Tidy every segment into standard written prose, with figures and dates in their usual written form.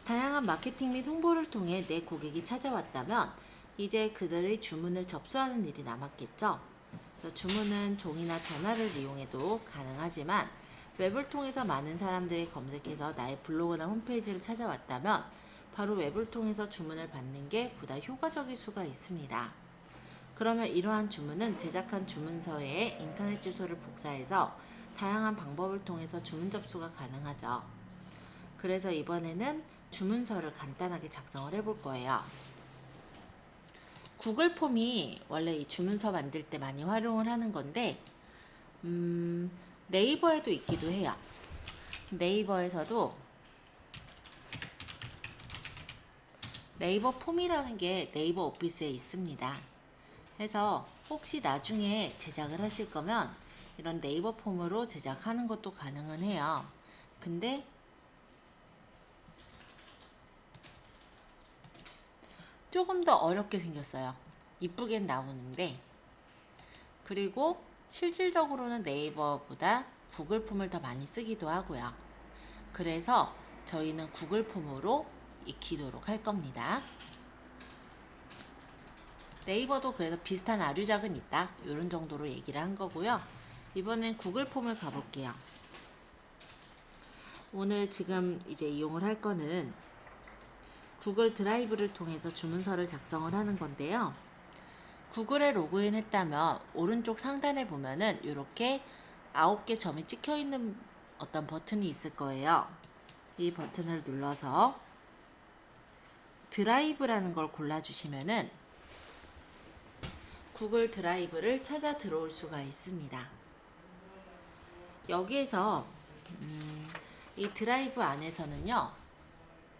다양한 마케팅 및 홍보를 통해 내 고객이 찾아왔다면 이제 그들의 주문을 접수하는 일이 남았겠죠. 그래서 주문은 종이나 전화를 이용해도 가능하지만 웹을 통해서 많은 사람들이 검색해서 나의 블로그나 홈페이지를 찾아왔다면 바로 웹을 통해서 주문을 받는 게 보다 효과적일 수가 있습니다. 그러면 이러한 주문은 제작한 주문서에 인터넷 주소를 복사해서 다양한 방법을 통해서 주문 접수가 가능하죠. 그래서 이번에는 주문서를 간단하게 작성을 해볼 거예요. 구글 폼이 원래 이 주문서 만들 때 많이 활용을 하는 건데 네이버에도 있기도 해요. 네이버에서도 네이버 폼이라는 게 네이버 오피스에 있습니다. 해서 혹시 나중에 제작을 하실 거면 이런 네이버 폼으로 제작하는 것도 가능은 해요. 근데 조금 더 어렵게 생겼어요. 이쁘게 나오는데, 그리고 실질적으로는 네이버보다 구글 폼을 더 많이 쓰기도 하고요. 그래서 저희는 구글 폼으로 익히도록 할 겁니다. 네이버도 그래서 비슷한 아류작은 있다, 이런 정도로 얘기를 한 거고요. 이번엔 구글 폼을 가볼게요. 오늘 지금 이제 이용을 할 거는 구글 드라이브를 통해서 주문서를 작성을 하는 건데요. 구글에 로그인 했다면 오른쪽 상단에 보면은 이렇게 9개 점이 찍혀 있는 어떤 버튼이 있을 거예요. 이 버튼을 눌러서 드라이브라는 걸 골라주시면은 구글 드라이브를 찾아 들어올 수가 있습니다. 여기에서 이 드라이브 안에서는요,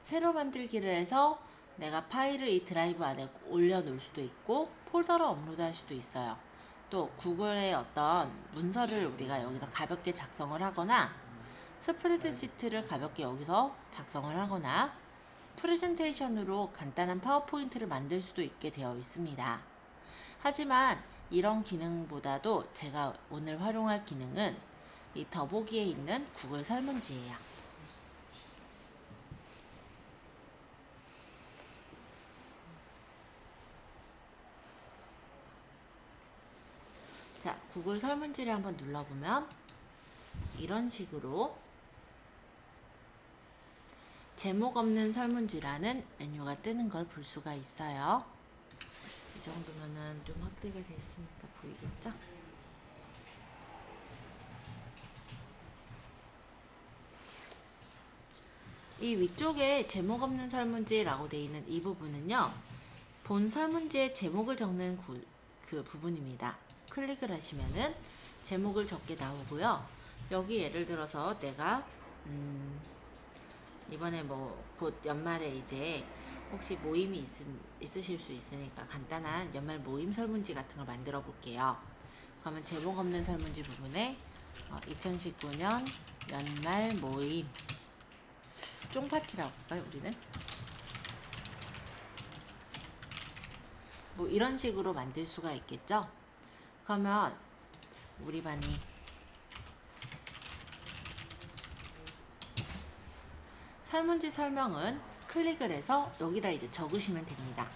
새로 만들기를 해서 내가 파일을 이 드라이브 안에 올려놓을 수도 있고 폴더를 업로드할 수도 있어요. 또 구글의 어떤 문서를 우리가 여기서 가볍게 작성을 하거나 스프레드시트를 가볍게 여기서 작성을 하거나 프레젠테이션으로 간단한 파워포인트를 만들 수도 있게 되어 있습니다. 하지만 이런 기능보다도 제가 오늘 활용할 기능은 이 더보기에 있는 구글 설문지예요. 자, 구글 설문지를 한번 눌러보면 이런 식으로 제목 없는 설문지라는 메뉴가 뜨는 걸 볼 수가 있어요. 이 정도면은 좀 확대가 됐으니까 보이겠죠? 이 위쪽에 제목 없는 설문지라고 되어 있는 이 부분은요, 본 설문지의 제목을 적는 그 부분입니다. 클릭을 하시면은 제목을 적게 나오고요. 여기 예를 들어서 내가 이번에 뭐 곧 연말에 이제 혹시 모임이 있으실 수 있으니까 간단한 연말 모임 설문지 같은 걸 만들어 볼게요. 그러면 제목 없는 설문지 부분에 2019년 연말 모임 쫑파티라고 할까요, 우리는? 뭐 이런 식으로 만들 수가 있겠죠? 그러면 우리 반이 설문지 설명은 클릭을 해서 여기다 이제 적으시면 됩니다.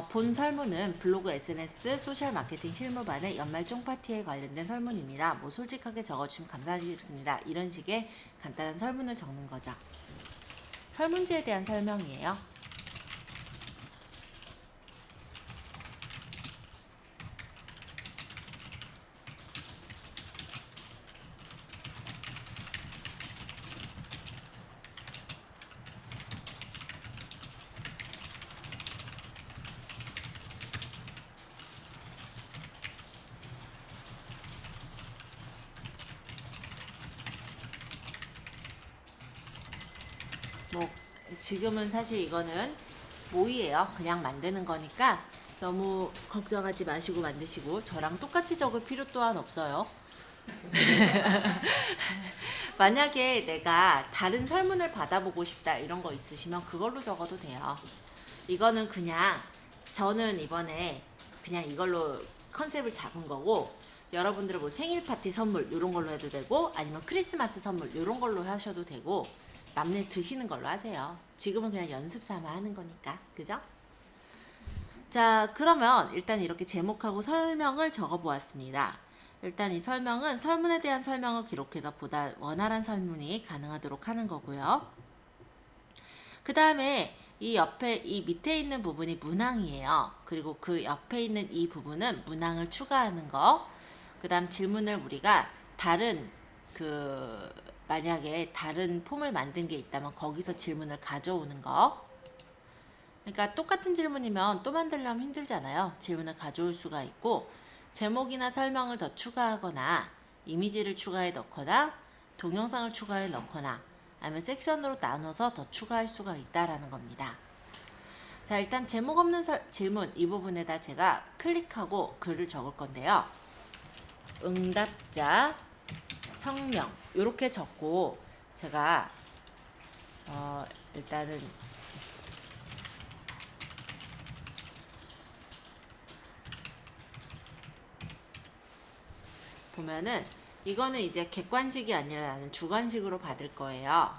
본 설문은 블로그, SNS, 소셜 마케팅 실무반의 연말 쫑파티에 관련된 설문입니다. 뭐 솔직하게 적어주시면 감사하겠습니다. 이런 식의 간단한 설문을 적는 거죠. 설문지에 대한 설명이에요. 뭐 지금은 사실 이거는 모의예요. 그냥 만드는 거니까 너무 걱정하지 마시고 만드시고, 저랑 똑같이 적을 필요 또한 없어요. 만약에 내가 다른 설문을 받아보고 싶다 이런 거 있으시면 그걸로 적어도 돼요. 이거는 그냥 저는 이번에 그냥 이걸로 컨셉을 잡은 거고, 여러분들은 뭐 생일 파티 선물 이런 걸로 해도 되고 아니면 크리스마스 선물 이런 걸로 하셔도 되고 맘에 드시는 걸로 하세요. 지금은 그냥 연습 삼아 하는 거니까. 그죠? 자, 그러면 일단 이렇게 제목하고 설명을 적어 보았습니다. 일단 이 설명은 설문에 대한 설명을 기록해서 보다 원활한 설문이 가능하도록 하는 거고요. 그 다음에 이 옆에 이 밑에 있는 부분이 문항이에요. 그리고 그 옆에 있는 이 부분은 문항을 추가하는 거. 그 다음 질문을 우리가 다른 만약에 다른 폼을 만든 게 있다면 거기서 질문을 가져오는 거. 그러니까 똑같은 질문이면 또 만들려면 힘들잖아요. 질문을 가져올 수가 있고 제목이나 설명을 더 추가하거나 이미지를 추가해 넣거나 동영상을 추가해 넣거나 아니면 섹션으로 나눠서 더 추가할 수가 있다라는 겁니다. 자, 일단 제목 없는 질문 이 부분에다 제가 클릭하고 글을 적을 건데요. 응답자 성명 이렇게 적고 제가 일단은 보면은 이거는 이제 객관식이 아니라 나는 주관식으로 받을 거예요.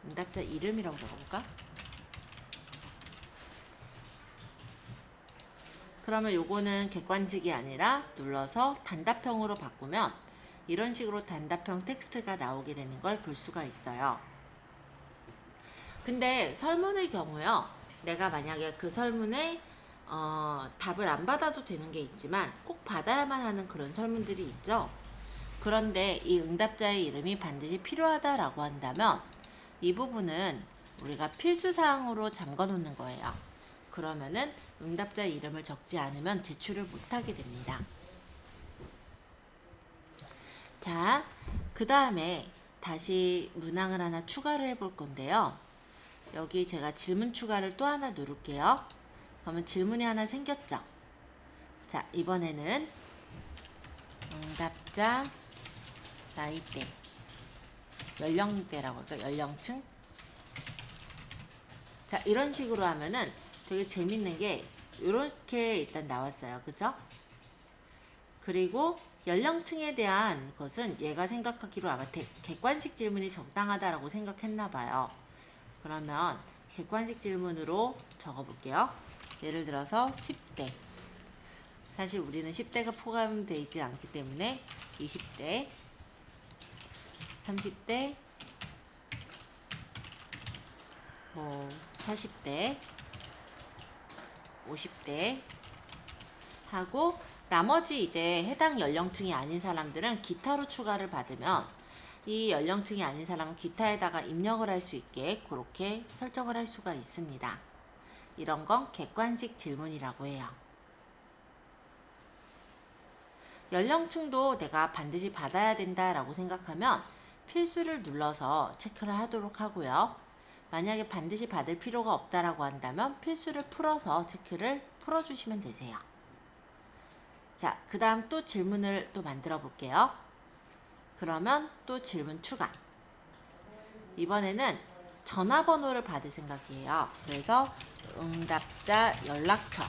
응답자 이름이라고 적어볼까? 그러면 요거는 객관식이 아니라 눌러서 단답형으로 바꾸면 이런 식으로 단답형 텍스트가 나오게 되는 걸 볼 수가 있어요. 근데 설문의 경우요. 내가 만약에 그 설문에 답을 안 받아도 되는 게 있지만 꼭 받아야만 하는 그런 설문들이 있죠. 그런데 이 응답자의 이름이 반드시 필요하다라고 한다면 이 부분은 우리가 필수사항으로 잠궈 놓는 거예요. 그러면은 응답자의 이름을 적지 않으면 제출을 못하게 됩니다. 자, 그 다음에 다시 문항을 하나 추가를 해볼 건데요. 여기 제가 질문 추가를 또 하나 누를게요. 그러면 질문이 하나 생겼죠. 자, 이번에는 응답자 나이대 연령대라고 할까? 연령층? 자, 이런 식으로 하면은 되게 재밌는 게 이렇게 일단 나왔어요. 그죠? 그리고 연령층에 대한 것은 얘가 생각하기로 아마 객관식 질문이 적당하다라고 생각했나 봐요. 그러면 객관식 질문으로 적어볼게요. 예를 들어서 10대. 사실 우리는 10대가 포함되어 있지 않기 때문에 20대, 30대, 40대, 50대 하고 나머지 이제 해당 연령층이 아닌 사람들은 기타로 추가를 받으면 이 연령층이 아닌 사람은 기타에다가 입력을 할 수 있게 그렇게 설정을 할 수가 있습니다. 이런 건 객관식 질문이라고 해요. 연령층도 내가 반드시 받아야 된다라고 생각하면 필수를 눌러서 체크를 하도록 하고요. 만약에 반드시 받을 필요가 없다라고 한다면 필수를 풀어서 체크를 풀어주시면 되세요. 자, 그 다음 또 질문을 또 만들어 볼게요. 그러면 또 질문 추가. 이번에는 전화번호를 받을 생각이에요. 그래서 응답자 연락처.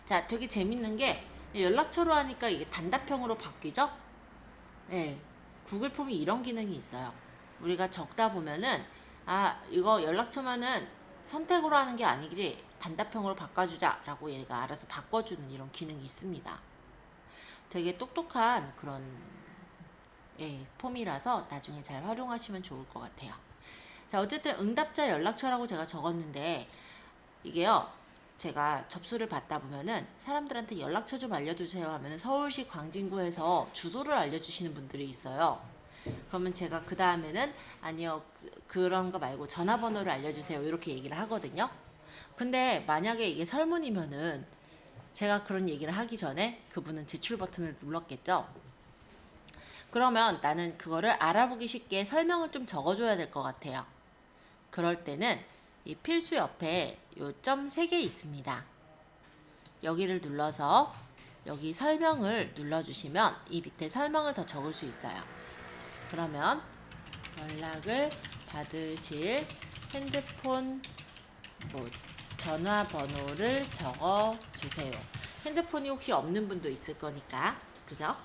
자, 되게 재밌는 게 연락처로 하니까 이게 단답형으로 바뀌죠? 네. 구글 폼이 이런 기능이 있어요. 우리가 적다 보면은 이거 연락처면은 선택으로 하는 게 아니지 단답형으로 바꿔주자 라고 얘가 알아서 바꿔주는 이런 기능이 있습니다. 되게 똑똑한 그런 폼이라서 나중에 잘 활용하시면 좋을 것 같아요. 자, 어쨌든 응답자 연락처라고 제가 적었는데 이게요. 제가 접수를 받다 보면은 사람들한테 연락처 좀 알려주세요 하면은 서울시 광진구에서 주소를 알려주시는 분들이 있어요. 그러면 제가 그 다음에는 아니요 그런 거 말고 전화번호를 알려주세요 이렇게 얘기를 하거든요. 근데 만약에 이게 설문이면은 제가 그런 얘기를 하기 전에 그분은 제출 버튼을 눌렀겠죠. 그러면 나는 그거를 알아보기 쉽게 설명을 좀 적어줘야 될 것 같아요. 그럴 때는 이 필수 옆에 요점 3개 있습니다. 여기를 눌러서 여기 설명을 눌러주시면 이 밑에 설명을 더 적을 수 있어요. 그러면 연락을 받으실 핸드폰 전화번호를 적어주세요. 핸드폰이 혹시 없는 분도 있을 거니까 그죠?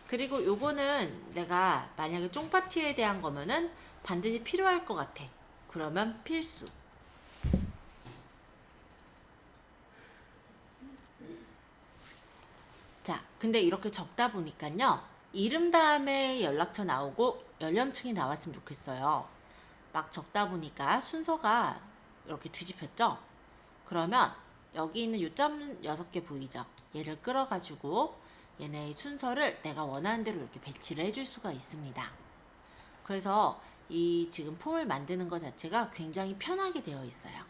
그리고 요거는 내가 만약에 쫑파티에 대한 거면은 반드시 필요할 것 같아. 그러면 필수. 자, 근데 이렇게 적다 보니까요. 이름 다음에 연락처 나오고 연령층이 나왔으면 좋겠어요. 막 적다 보니까 순서가 이렇게 뒤집혔죠? 그러면 여기 있는 요점 6개 보이죠? 얘를 끌어가지고 얘네의 순서를 내가 원하는 대로 이렇게 배치를 해줄 수가 있습니다. 그래서 이 지금 폼을 만드는 것 자체가 굉장히 편하게 되어 있어요.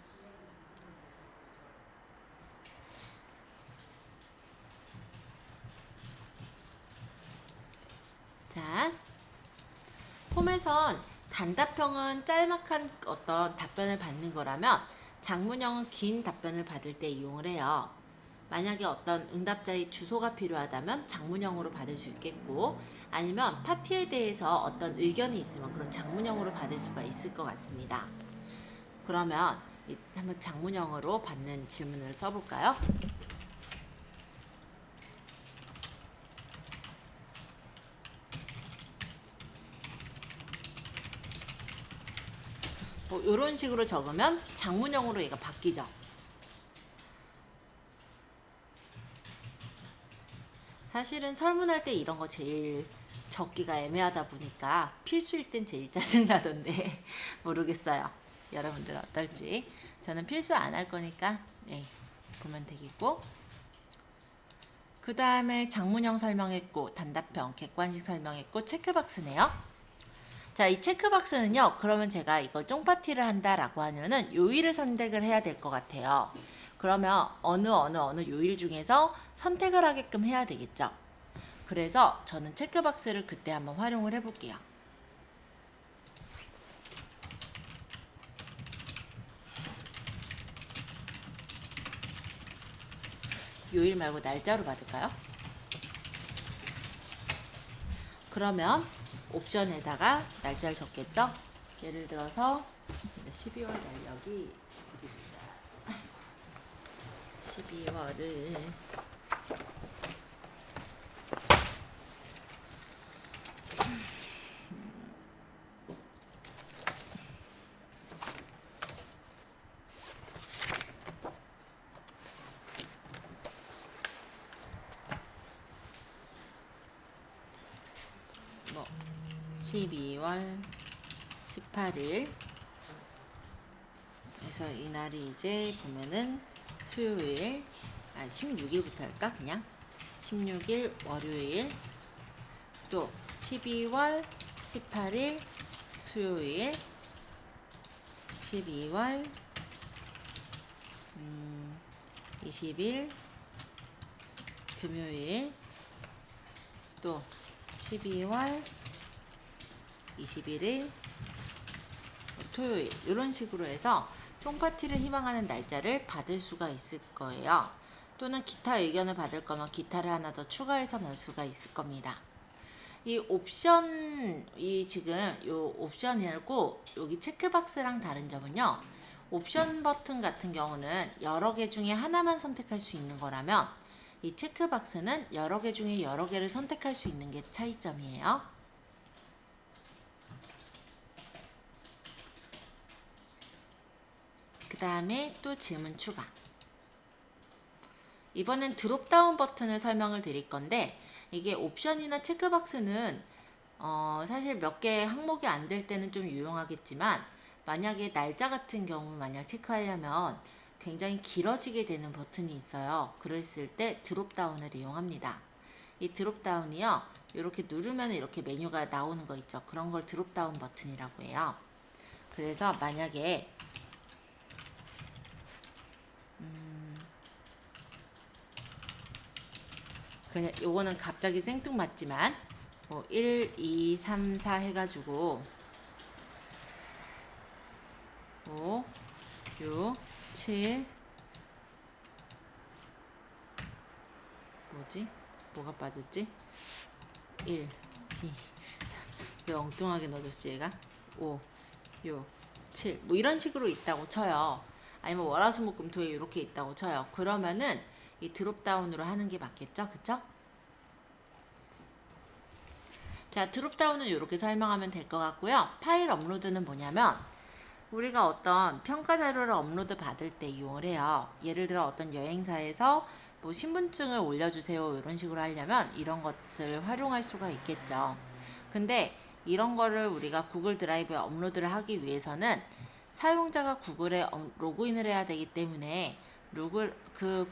자, 폼에선 단답형은 짤막한 어떤 답변을 받는 거라면 장문형은 긴 답변을 받을 때 이용을 해요. 만약에 어떤 응답자의 주소가 필요하다면 장문형으로 받을 수 있겠고, 아니면 파티에 대해서 어떤 의견이 있으면 그건 장문형으로 받을 수가 있을 것 같습니다. 그러면 한번 장문형으로 받는 질문을 써볼까요? 뭐 이런 식으로 적으면 장문형으로 얘가 바뀌죠. 사실은 설문할 때 이런 거 제일 적기가 애매하다 보니까 필수일 땐 제일 짜증나던데 모르겠어요. 여러분들은 어떨지. 저는 필수 안 할 거니까 네, 보면 되겠고, 그 다음에 장문형 설명했고 단답형, 객관식 설명했고 체크박스네요. 자, 이 체크박스는요. 그러면 제가 이걸 쫑파티를 한다라고 하면은 요일을 선택을 해야 될 것 같아요. 그러면 어느 요일 중에서 선택을 하게끔 해야 되겠죠. 그래서 저는 체크박스를 그때 한번 활용을 해볼게요. 요일 말고 날짜로 받을까요? 그러면 옵션에다가 날짜를 적겠죠? 예를 들어서 12월 달력이 어디 보자. 12월을 뭐 12월 18일 그래서 이날이 이제 보면은 수요일, 16일부터 할까 그냥 16일 월요일, 또 12월 18일 수요일, 12월 20일 금요일, 또 12월 21일 토요일, 이런 식으로 해서 쫑파티를 희망하는 날짜를 받을 수가 있을 거예요. 또는 기타 의견을 받을 거면 기타를 하나 더 추가해서 넣을 수가 있을 겁니다. 이 옵션, 지금 요 옵션이고 여기 체크박스랑 다른 점은요. 옵션 버튼 같은 경우는 여러 개 중에 하나만 선택할 수 있는 거라면 이 체크박스는 여러 개 중에 여러 개를 선택할 수 있는 게 차이점이에요. 그 다음에 또 질문 추가. 이번엔 드롭다운 버튼을 설명을 드릴 건데, 이게 옵션이나 체크박스는 사실 몇 개 항목이 안 될 때는 좀 유용하겠지만, 만약에 날짜 같은 경우 만약 체크하려면 굉장히 길어지게 되는 버튼이 있어요. 그랬을 때 드롭다운을 이용합니다. 이 드롭다운이요, 이렇게 누르면 이렇게 메뉴가 나오는 거 있죠. 그런 걸 드롭다운 버튼이라고 해요. 그래서 만약에 그냥 요거는 갑자기 생뚱맞지만 뭐 1, 2, 3, 4 해가지고 5, 6, 7 뭐지? 뭐가 빠졌지? 1, 2, 왜 엉뚱하게 넣어줬지 얘가? 5, 6, 7 뭐 이런 식으로 있다고 쳐요. 아니면 월화수목금토일 이렇게 있다고 쳐요. 그러면은 이 드롭다운으로 하는 게 맞겠죠? 그쵸? 자, 드롭다운은 이렇게 설명하면 될 것 같고요. 파일 업로드는 뭐냐면 우리가 어떤 평가 자료를 업로드 받을 때 이용을 해요. 예를 들어 어떤 여행사에서 뭐 신분증을 올려주세요 이런 식으로 하려면 이런 것을 활용할 수가 있겠죠. 근데 이런 거를 우리가 구글 드라이브에 업로드를 하기 위해서는 사용자가 구글에 로그인을 해야 되기 때문에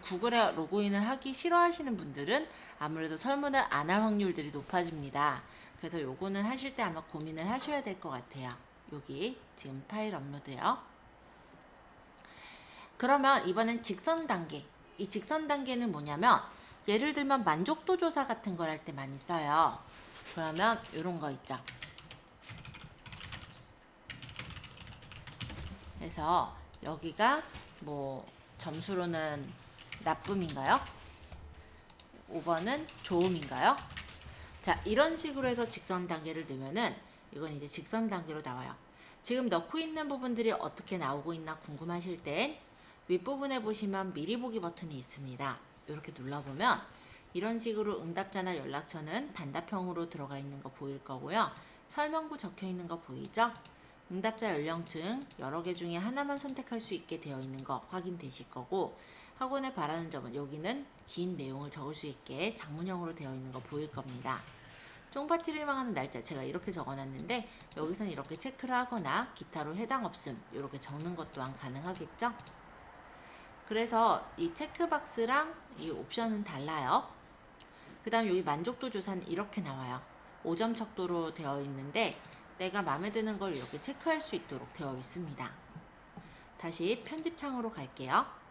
구글에 로그인을 하기 싫어하시는 분들은 아무래도 설문을 안 할 확률들이 높아집니다. 그래서 요거는 하실 때 아마 고민을 하셔야 될 것 같아요. 여기 지금 파일 업로드요. 그러면 이번엔 직선 단계. 이 직선 단계는 뭐냐면 예를 들면 만족도 조사 같은 걸 할 때 많이 써요. 그러면 이런 거 있죠. 그래서 여기가 뭐 점수로는 나쁨인가요? 5번은 좋음인가요? 자, 이런 식으로 해서 직선 단계를 넣으면은 이건 이제 직선 단계로 나와요. 지금 넣고 있는 부분들이 어떻게 나오고 있나 궁금하실 땐 윗부분에 보시면 미리 보기 버튼이 있습니다. 이렇게 눌러보면 이런 식으로 응답자나 연락처는 단답형으로 들어가 있는 거 보일 거고요. 설명구 적혀 있는 거 보이죠? 응답자 연령층 여러 개 중에 하나만 선택할 수 있게 되어 있는 거 확인되실 거고, 학원에 바라는 점은 여기는 긴 내용을 적을 수 있게 장문형으로 되어 있는 거 보일 겁니다. 쫑파티를 희망하는 날짜 제가 이렇게 적어놨는데 여기서는 이렇게 체크를 하거나 기타로 해당 없음 이렇게 적는 것 또한 가능하겠죠? 그래서 이 체크박스랑 이 옵션은 달라요. 그 다음 여기 만족도 조사는 이렇게 나와요. 5점 척도로 되어 있는데 내가 마음에 드는 걸 이렇게 체크할 수 있도록 되어 있습니다. 다시 편집창으로 갈게요.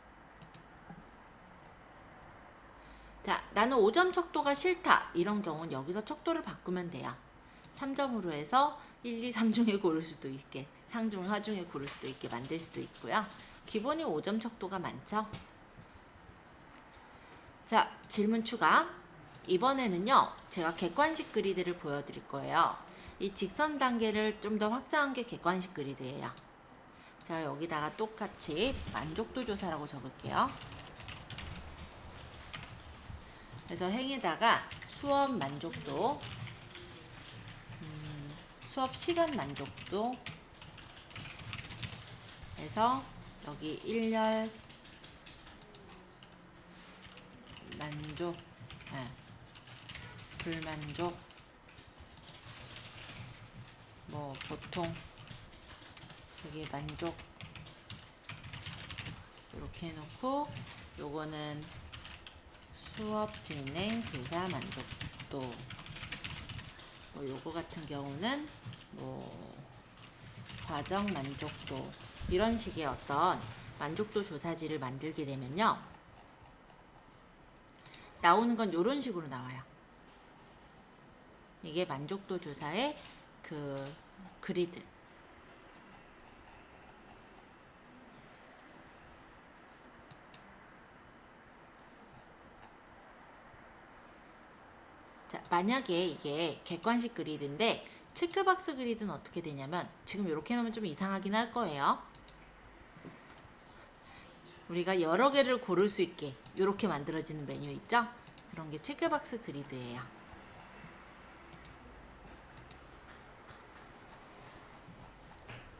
자, 나는 5점 척도가 싫다. 이런 경우는 여기서 척도를 바꾸면 돼요. 3점으로 해서 1, 2, 3 중에 고를 수도 있게, 상중, 하중에 고를 수도 있게 만들 수도 있고요. 기본이 5점 척도가 많죠. 자, 질문 추가. 이번에는요, 제가 객관식 그리드를 보여드릴 거예요. 이 직선 단계를 좀 더 확장한 게 객관식 그리드예요. 자, 여기다가 똑같이 만족도 조사라고 적을게요. 그래서 행에다가 수업 만족도, 수업 시간 만족도 해서 여기 일렬 만족, 불만족, 뭐 보통 여기 만족 이렇게 해놓고 요거는 수업 진행 교사 만족도, 뭐 요거 같은 경우는 뭐 과정 만족도, 이런 식의 어떤 만족도 조사지를 만들게 되면요, 나오는 건 이런 식으로 나와요. 이게 만족도 조사의 그 그리드. 자, 만약에 이게 객관식 그리드인데 체크박스 그리드는 어떻게 되냐면, 지금 이렇게 놓으면 좀 이상하긴 할 거예요. 우리가 여러 개를 고를 수 있게 이렇게 만들어지는 메뉴 있죠? 그런 게 체크박스 그리드예요.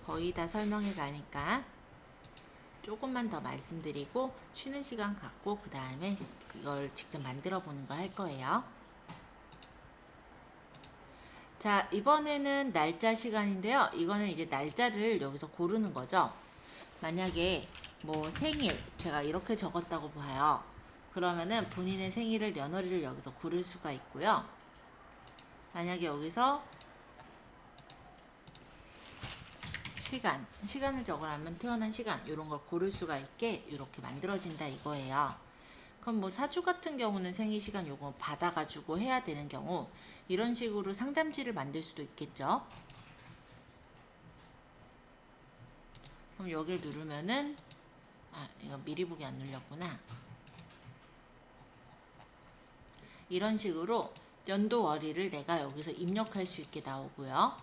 거의 다 설명해 가니까 조금만 더 말씀드리고 쉬는 시간 갖고 그 다음에 그걸 직접 만들어 보는 거 할 거예요. 자, 이번에는 날짜 시간인데요. 이거는 이제 날짜를 여기서 고르는 거죠. 만약에 뭐 생일 제가 이렇게 적었다고 봐요. 그러면은 본인의 생일을 연월일을 여기서 고를 수가 있고요. 만약에 여기서 시간을 적으라면 태어난 시간 이런 걸 고를 수가 있게 이렇게 만들어진다 이거예요. 그럼 뭐 사주 같은 경우는 생일 시간 요거 받아가지고 해야 되는 경우 이런 식으로 상담지를 만들 수도 있겠죠. 그럼 여기를 누르면은, 이거 미리 보기 안 눌렸구나. 이런 식으로 연도 월일을 내가 여기서 입력할 수 있게 나오고요.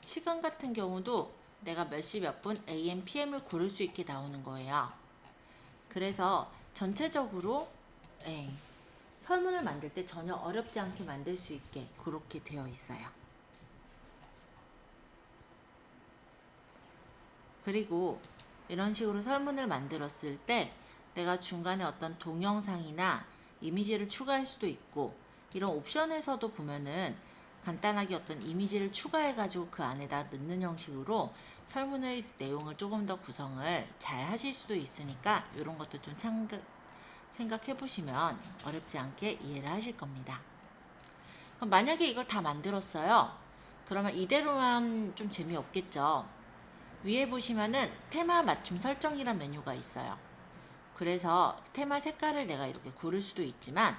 시간 같은 경우도 내가 몇 시 몇 분 AM, PM을 고를 수 있게 나오는 거예요. 그래서 전체적으로 설문을 만들 때 전혀 어렵지 않게 만들 수 있게 그렇게 되어 있어요. 그리고 이런 식으로 설문을 만들었을 때 내가 중간에 어떤 동영상이나 이미지를 추가할 수도 있고, 이런 옵션에서도 보면은 간단하게 어떤 이미지를 추가해 가지고 그 안에다 넣는 형식으로 설문의 내용을 조금 더 구성을 잘 하실 수도 있으니까 이런 것도 좀 생각해 보시면 어렵지 않게 이해를 하실 겁니다. 그럼 만약에 이걸 다 만들었어요. 그러면 이대로만 좀 재미없겠죠. 위에 보시면은 테마 맞춤 설정이란 메뉴가 있어요. 그래서 테마 색깔을 내가 이렇게 고를 수도 있지만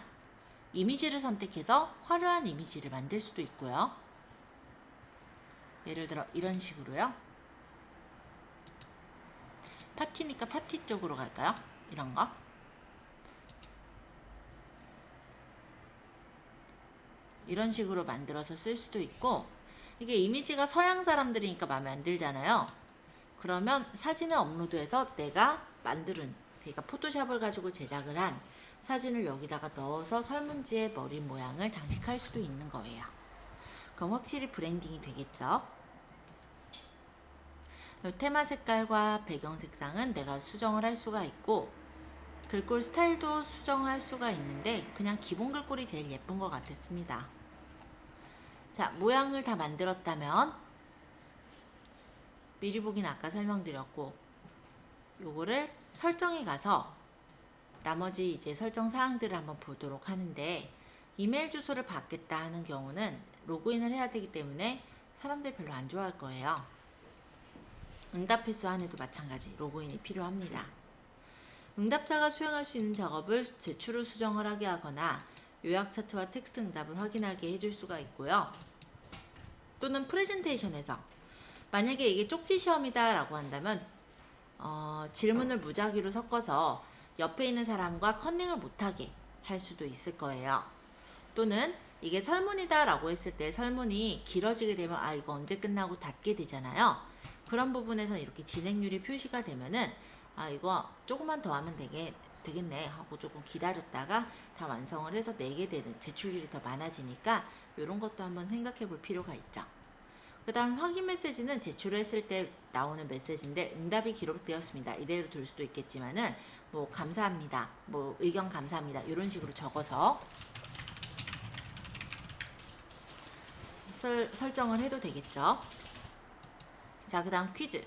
이미지를 선택해서 화려한 이미지를 만들 수도 있고요. 예를 들어 이런 식으로요. 파티니까 파티 쪽으로 갈까요? 이런 거. 이런 식으로 만들어서 쓸 수도 있고, 이게 이미지가 서양 사람들이니까 마음에 안 들잖아요. 그러면 사진을 업로드해서 내가 만든, 그러니까 포토샵을 가지고 제작을 한 사진을 여기다가 넣어서 설문지의 머리 모양을 장식할 수도 있는 거예요. 그럼 확실히 브랜딩이 되겠죠. 테마 색깔과 배경 색상은 내가 수정을 할 수가 있고, 글꼴 스타일도 수정할 수가 있는데 그냥 기본 글꼴이 제일 예쁜 것 같았습니다. 자, 모양을 다 만들었다면 미리 보기는 아까 설명드렸고, 요거를 설정에 가서 나머지 이제 설정 사항들을 한번 보도록 하는데, 이메일 주소를 받겠다 하는 경우는 로그인을 해야 되기 때문에 사람들이 별로 안 좋아할 거예요. 응답 횟수 안에도 마찬가지 로그인이 필요합니다. 응답자가 수행할 수 있는 작업을 제출 후 수정을 하게 하거나 요약 차트와 텍스트 응답을 확인하게 해줄 수가 있고요. 또는 프레젠테이션에서 만약에 이게 쪽지 시험이다 라고 한다면 질문을 무작위로 섞어서 옆에 있는 사람과 컨닝을 못하게 할 수도 있을 거예요. 또는 이게 설문이다 라고 했을 때 설문이 길어지게 되면 아 이거 언제 끝나고 닫게 되잖아요. 그런 부분에서는 이렇게 진행률이 표시가 되면은 아 이거 조금만 더 하면 되겠네 하고 조금 기다렸다가 다 완성을 해서 내게 되는 제출률이 더 많아지니까 이런 것도 한번 생각해 볼 필요가 있죠. 그 다음 확인 메시지는 제출했을 때 나오는 메시지인데 응답이 기록되었습니다. 이대로 둘 수도 있겠지만은 뭐 감사합니다. 뭐 의견 감사합니다. 이런 식으로 적어서 설정을 해도 되겠죠. 자, 그 다음 퀴즈.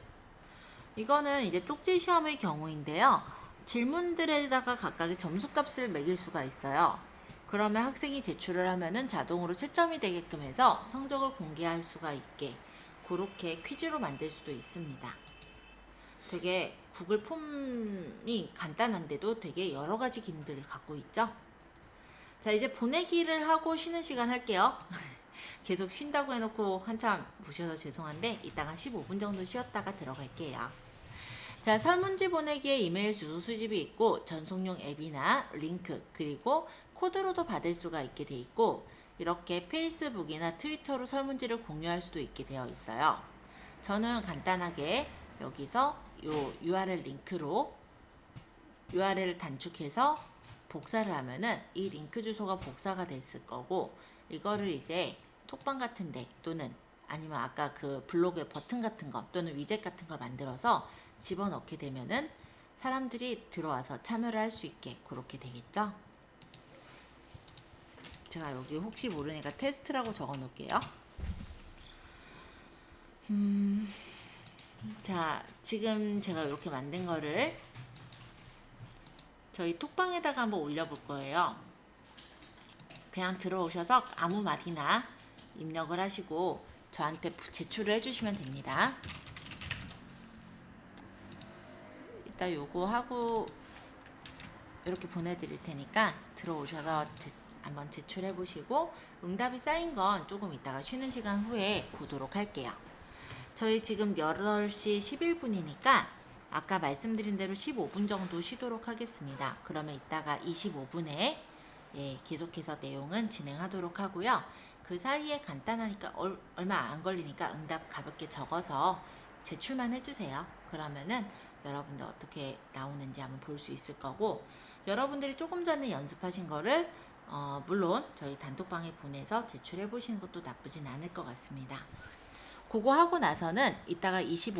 이거는 이제 쪽지 시험의 경우인데요. 질문들에다가 각각의 점수값을 매길 수가 있어요. 그러면 학생이 제출을 하면은 자동으로 채점이 되게끔 해서 성적을 공개할 수가 있게 그렇게 퀴즈로 만들 수도 있습니다. 되게 구글 폼이 간단한데도 되게 여러 가지 기능들을 갖고 있죠. 자, 이제 보내기를 하고 쉬는 시간 할게요. 계속 쉰다고 해놓고 한참 보셔서 죄송한데 이따가 15분 정도 쉬었다가 들어갈게요. 자, 설문지 보내기에 이메일 주소 수집이 있고 전송용 앱이나 링크 그리고 코드로도 받을 수가 있게 돼 있고, 이렇게 페이스북이나 트위터로 설문지를 공유할 수도 있게 되어 있어요. 저는 간단하게 여기서 요 URL 링크로 URL을 단축해서 복사를 하면은 이 링크 주소가 복사가 됐을 거고, 이거를 이제 톡방 같은데 또는 아니면 아까 그 블로그의 버튼 같은 거 또는 위젯 같은 걸 만들어서 집어넣게 되면은 사람들이 들어와서 참여를 할 수 있게 그렇게 되겠죠. 제가 여기 혹시 모르니까 테스트라고 적어 놓을게요. 자, 지금 제가 이렇게 만든 거를 저희 톡방에다가 한번 올려볼 거예요. 그냥 들어오셔서 아무 말이나 입력을 하시고 저한테 제출을 해주시면 됩니다. 이따 요거 하고 이렇게 보내드릴 테니까 들어오셔서 한번 제출해 보시고 응답이 쌓인 건 조금 이따가 쉬는 시간 후에 보도록 할게요. 저희 지금 8시 11분이니까 아까 말씀드린 대로 15분 정도 쉬도록 하겠습니다. 그러면 이따가 25분에 계속해서 내용은 진행하도록 하고요. 그 사이에 간단하니까 얼마 안 걸리니까 응답 가볍게 적어서 제출만 해주세요. 그러면은 여러분들 어떻게 나오는지 한번 볼 수 있을 거고, 여러분들이 조금 전에 연습하신 거를 물론 저희 단톡방에 보내서 제출해 보시는 것도 나쁘진 않을 것 같습니다. 그거 하고 나서는 이따가